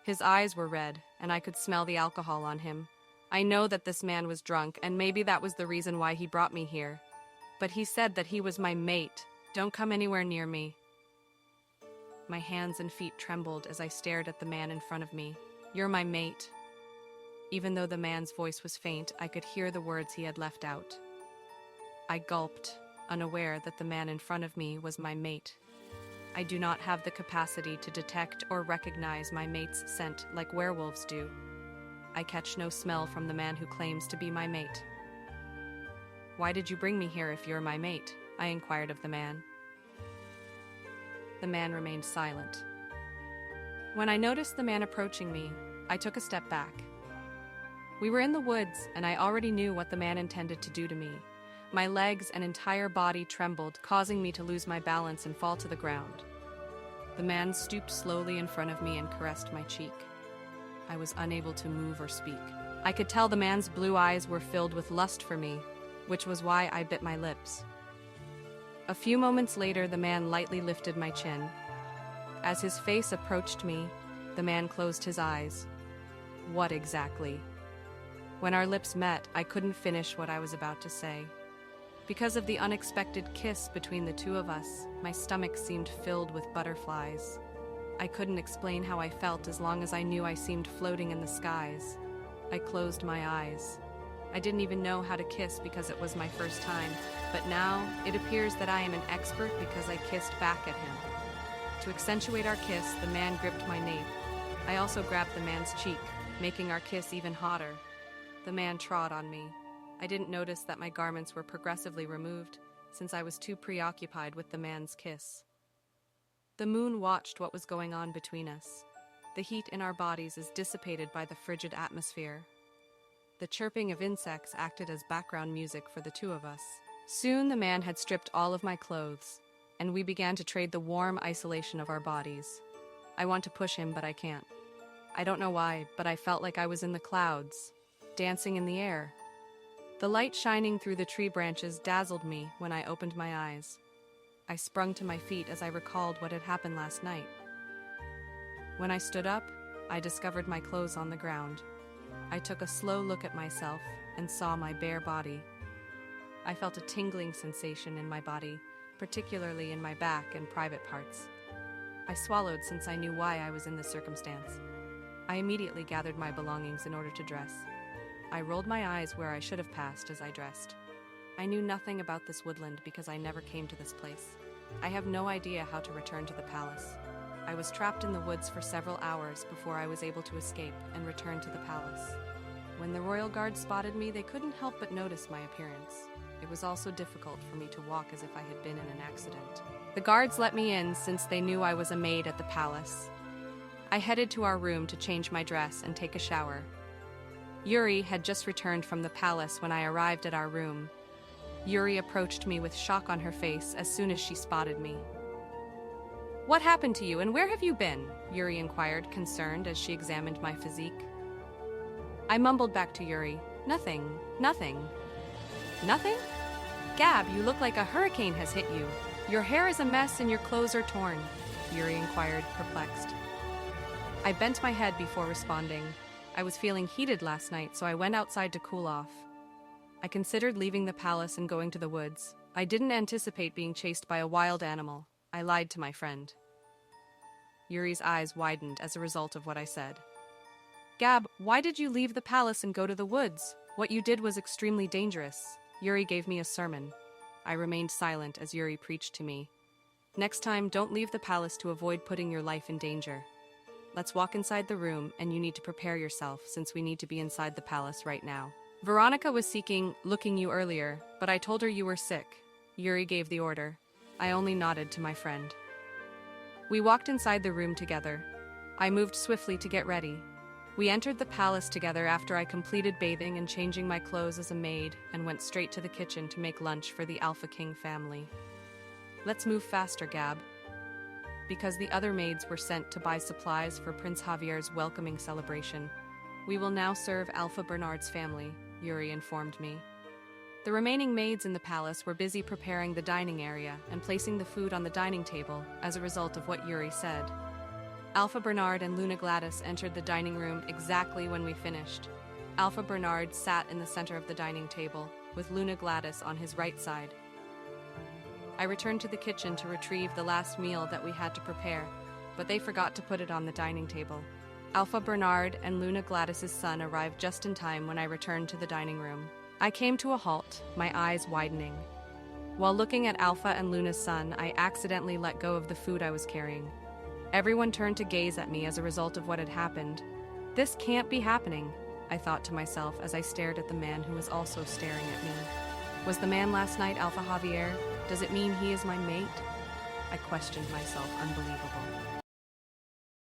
His eyes were red, and I could smell the alcohol on him. I know that this man was drunk, and maybe that was the reason why he brought me here. But he said that he was my mate. Don't come anywhere near me. My hands and feet trembled as I stared at the man in front of me. You're my mate. Even though the man's voice was faint, I could hear the words he had left out. I gulped, unaware that the man in front of me was my mate. I do not have the capacity to detect or recognize my mate's scent like werewolves do. I catch no smell from the man who claims to be my mate. Why did you bring me here if you're my mate? I inquired of the man. The man remained silent. When I noticed the man approaching me, I took a step back. We were in the woods, and I already knew what the man intended to do to me. My legs and entire body trembled, causing me to lose my balance and fall to the ground. The man stooped slowly in front of me and caressed my cheek. I was unable to move or speak. I could tell the man's blue eyes were filled with lust for me, which was why I bit my lips. A few moments later, the man lightly lifted my chin. As his face approached me, the man closed his eyes. What exactly? When our lips met, I couldn't finish what I was about to say. Because of the unexpected kiss between the two of us, my stomach seemed filled with butterflies. I couldn't explain how I felt as long as I knew I seemed floating in the skies. I closed my eyes. I didn't even know how to kiss because it was my first time, but now it appears that I am an expert because I kissed back at him. To accentuate our kiss, the man gripped my nape. I also grabbed the man's cheek, making our kiss even hotter. The man trod on me. I didn't notice that my garments were progressively removed, since I was too preoccupied with the man's kiss. The moon watched what was going on between us. The heat in our bodies is dissipated by the frigid atmosphere. The chirping of insects acted as background music for the two of us. Soon the man had stripped all of my clothes, and we began to trade the warm isolation of our bodies. I want to push him, but I can't. I don't know why, but I felt like I was in the clouds, dancing in the air. The light shining through the tree branches dazzled me when I opened my eyes. I sprung to my feet as I recalled what had happened last night. When I stood up, I discovered my clothes on the ground. I took a slow look at myself and saw my bare body. I felt a tingling sensation in my body, particularly in my back and private parts. I swallowed since I knew why I was in this circumstance. I immediately gathered my belongings in order to dress. I rolled my eyes where I should have passed as I dressed. I knew nothing about this woodland because I never came to this place. I have no idea how to return to the palace. I was trapped in the woods for several hours before I was able to escape and return to the palace. When the royal guard spotted me, they couldn't help but notice my appearance. It was also difficult for me to walk as if I had been in an accident. The guards let me in since they knew I was a maid at the palace. I headed to our room to change my dress and take a shower. Yuri had just returned from the palace when I arrived at our room. Yuri approached me with shock on her face as soon as she spotted me. "What happened to you, and where have you been?" Yuri inquired, concerned as she examined my physique. I mumbled back to Yuri, "Nothing, nothing." "Nothing? Gab, you look like a hurricane has hit you. Your hair is a mess and your clothes are torn," Yuri inquired, perplexed. I bent my head before responding. I was feeling heated last night, so I went outside to cool off. I considered leaving the palace and going to the woods. I didn't anticipate being chased by a wild animal. I lied to my friend. Yuri's eyes widened as a result of what I said. "Gab, why did you leave the palace and go to the woods? What you did was extremely dangerous." Yuri gave me a sermon. I remained silent as Yuri preached to me. "Next time, don't leave the palace to avoid putting your life in danger. Let's walk inside the room, and you need to prepare yourself since we need to be inside the palace right now. Veronica was looking you earlier, but I told her you were sick." Yuri gave the order. I only nodded to my friend. We walked inside the room together. I moved swiftly to get ready. We entered the palace together after I completed bathing and changing my clothes as a maid and went straight to the kitchen to make lunch for the Alpha King family. "Let's move faster, Gab." Because the other maids were sent to buy supplies for Prince Javier's welcoming celebration. "We will now serve Alpha Bernard's family," Yuri informed me. The remaining maids in the palace were busy preparing the dining area and placing the food on the dining table as a result of what Yuri said. Alpha Bernard and Luna Gladys entered the dining room exactly when we finished. Alpha Bernard sat in the center of the dining table, with Luna Gladys on his right side. I returned to the kitchen to retrieve the last meal that we had to prepare, but they forgot to put it on the dining table. Alpha Bernard and Luna Gladys's son arrived just in time when I returned to the dining room. I came to a halt, my eyes widening. While looking at Alpha and Luna's son, I accidentally let go of the food I was carrying. Everyone turned to gaze at me as a result of what had happened. This can't be happening, I thought to myself as I stared at the man who was also staring at me. Was the man last night Alpha Javier? Does it mean he is my mate? I questioned myself, unbelievable.